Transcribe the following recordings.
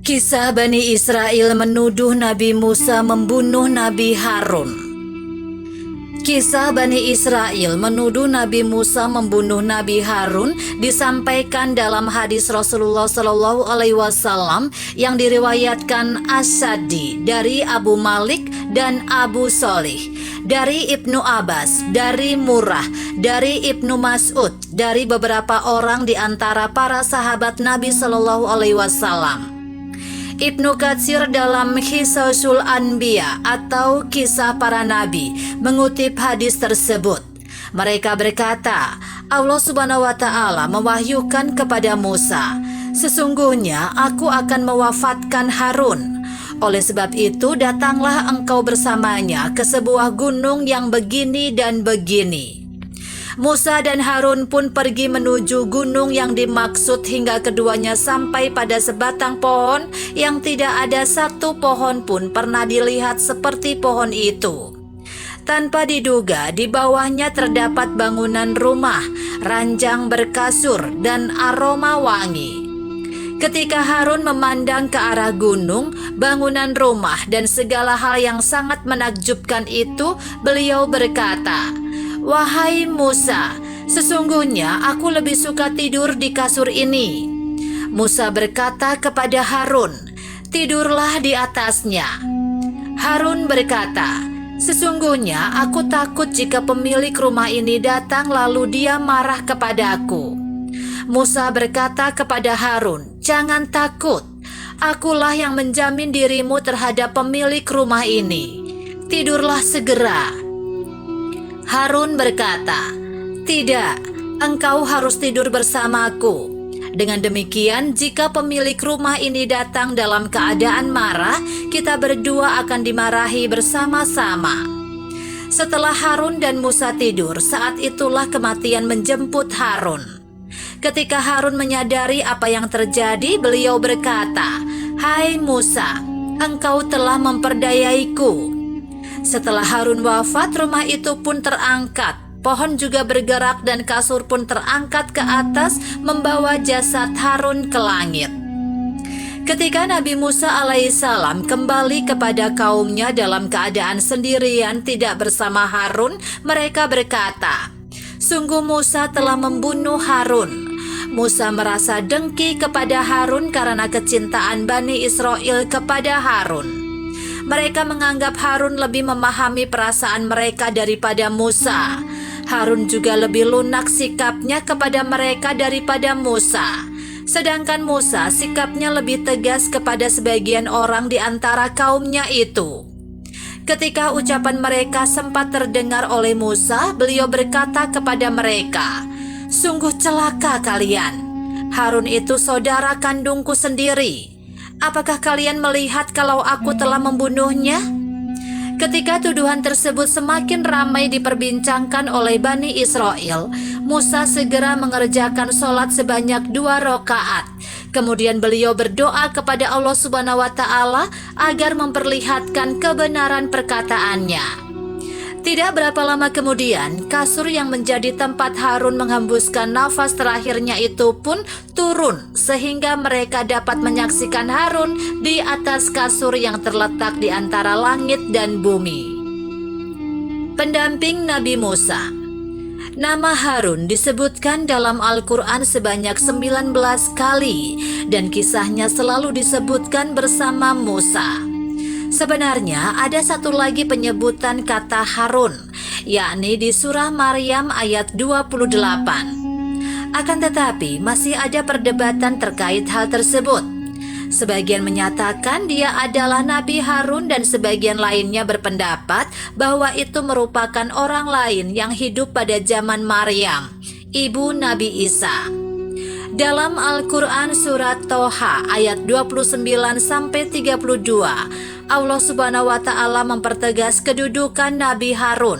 Kisah Bani Israel menuduh Nabi Musa membunuh Nabi Harun. Kisah Bani Israel menuduh Nabi Musa membunuh Nabi Harun disampaikan dalam hadis Rasulullah SAW yang diriwayatkan As-Sadi dari Abu Malik dan Abu Sholih, dari Ibnu Abbas, dari Murrah, dari Ibnu Mas'ud, dari beberapa orang di antara para sahabat Nabi SAW. Ibnu Katsir dalam Qisasul Anbiya atau Kisah Para Nabi mengutip hadis tersebut. Mereka berkata, Allah Subhanahu wa Ta'ala mewahyukan kepada Musa, "Sesungguhnya aku akan mewafatkan Harun. Oleh sebab itu datanglah engkau bersamanya ke sebuah gunung yang begini dan begini." Musa dan Harun pun pergi menuju gunung yang dimaksud hingga keduanya sampai pada sebatang pohon yang tidak ada satu pohon pun pernah dilihat seperti pohon itu. Tanpa diduga di bawahnya terdapat bangunan rumah, ranjang berkasur, dan aroma wangi. Ketika Harun memandang ke arah gunung, bangunan rumah, dan segala hal yang sangat menakjubkan itu, beliau berkata, "Wahai Musa, sesungguhnya aku lebih suka tidur di kasur ini." Musa berkata kepada Harun, "Tidurlah di atasnya." Harun berkata, "Sesungguhnya aku takut jika pemilik rumah ini datang lalu dia marah kepadaku." Musa berkata kepada Harun, "Jangan takut, akulah yang menjamin dirimu terhadap pemilik rumah ini. Tidurlah segera." Harun berkata, "Tidak, engkau harus tidur bersamaku. Dengan demikian, jika pemilik rumah ini datang dalam keadaan marah, kita berdua akan dimarahi bersama-sama." Setelah Harun dan Musa tidur, saat itulah kematian menjemput Harun. Ketika Harun menyadari apa yang terjadi, beliau berkata, "Hai Musa, engkau telah memperdayaiku." Setelah Harun wafat, rumah itu pun terangkat, pohon juga bergerak dan kasur pun terangkat ke atas membawa jasad Harun ke langit. Ketika Nabi Musa alaihissalam kembali kepada kaumnya dalam keadaan sendirian tidak bersama Harun, mereka berkata, "Sungguh Musa telah membunuh Harun." Musa merasa dengki kepada Harun karena kecintaan Bani Israel kepada Harun. Mereka menganggap Harun lebih memahami perasaan mereka daripada Musa. Harun juga lebih lunak sikapnya kepada mereka daripada Musa. Sedangkan Musa sikapnya lebih tegas kepada sebagian orang di antara kaumnya itu. Ketika ucapan mereka sempat terdengar oleh Musa, beliau berkata kepada mereka, "Sungguh celaka kalian. Harun itu saudara kandungku sendiri. Apakah kalian melihat kalau aku telah membunuhnya?" Ketika tuduhan tersebut semakin ramai diperbincangkan oleh Bani Israel, Musa segera mengerjakan sholat sebanyak 2 rakaat. Kemudian beliau berdoa kepada Allah Subhanahu wa Ta'ala agar memperlihatkan kebenaran perkataannya. Tidak berapa lama kemudian, kasur yang menjadi tempat Harun menghembuskan nafas terakhirnya itu pun turun sehingga mereka dapat menyaksikan Harun di atas kasur yang terletak di antara langit dan bumi. Pendamping Nabi Musa. Nama Harun disebutkan dalam Al-Quran sebanyak 19 kali dan kisahnya selalu disebutkan bersama Musa. Sebenarnya ada satu lagi penyebutan kata Harun, yakni di surah Maryam ayat 28. Akan tetapi masih ada perdebatan terkait hal tersebut. Sebagian menyatakan dia adalah Nabi Harun dan sebagian lainnya berpendapat bahwa itu merupakan orang lain yang hidup pada zaman Maryam, ibu Nabi Isa. Dalam Al-Quran surat Toha ayat 29-32, Allah Subhanahu wa Ta'ala mempertegas kedudukan Nabi Harun.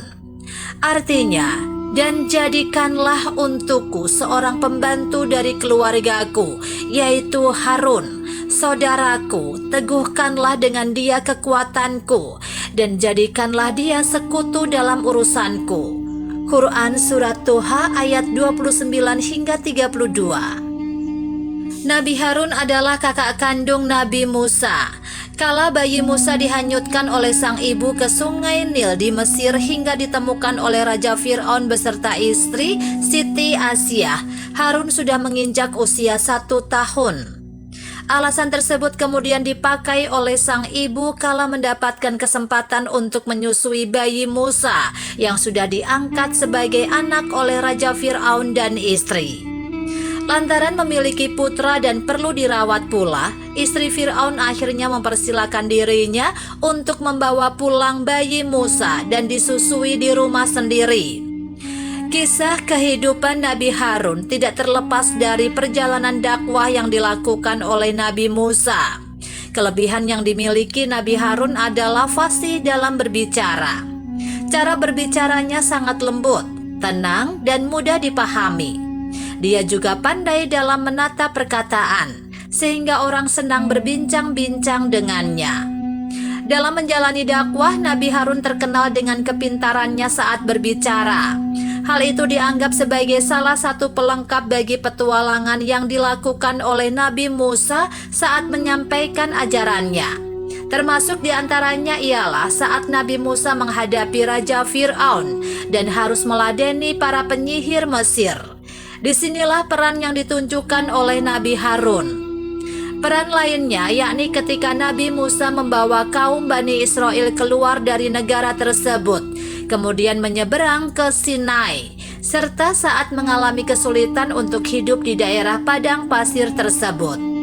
Artinya, "Dan jadikanlah untukku seorang pembantu dari keluargaku, yaitu Harun, saudaraku, teguhkanlah dengan dia kekuatanku, dan jadikanlah dia sekutu dalam urusanku." Quran Surat Toha ayat 29 hingga 32. Nabi Harun adalah kakak kandung Nabi Musa. Kala bayi Musa dihanyutkan oleh sang ibu ke sungai Nil di Mesir hingga ditemukan oleh Raja Fir'aun beserta istri Siti Asyah, Harun sudah menginjak usia 1 tahun. Alasan tersebut kemudian dipakai oleh sang ibu kala mendapatkan kesempatan untuk menyusui bayi Musa yang sudah diangkat sebagai anak oleh Raja Fir'aun dan istri. Lantaran memiliki putra dan perlu dirawat pula, istri Fir'aun akhirnya mempersilahkan dirinya untuk membawa pulang bayi Musa dan disusui di rumah sendiri. Kisah kehidupan Nabi Harun tidak terlepas dari perjalanan dakwah yang dilakukan oleh Nabi Musa. Kelebihan yang dimiliki Nabi Harun adalah fasih dalam berbicara. Cara berbicaranya sangat lembut, tenang, dan mudah dipahami. Dia juga pandai dalam menata perkataan, sehingga orang senang berbincang-bincang dengannya. Dalam menjalani dakwah, Nabi Harun terkenal dengan kepintarannya saat berbicara. Hal itu dianggap sebagai salah satu pelengkap bagi petualangan yang dilakukan oleh Nabi Musa saat menyampaikan ajarannya. Termasuk diantaranya ialah saat Nabi Musa menghadapi Raja Fir'aun dan harus meladeni para penyihir Mesir. Disinilah peran yang ditunjukkan oleh Nabi Harun. Peran lainnya yakni ketika Nabi Musa membawa kaum Bani Israel keluar dari negara tersebut, kemudian menyeberang ke Sinai, serta saat mengalami kesulitan untuk hidup di daerah padang pasir tersebut.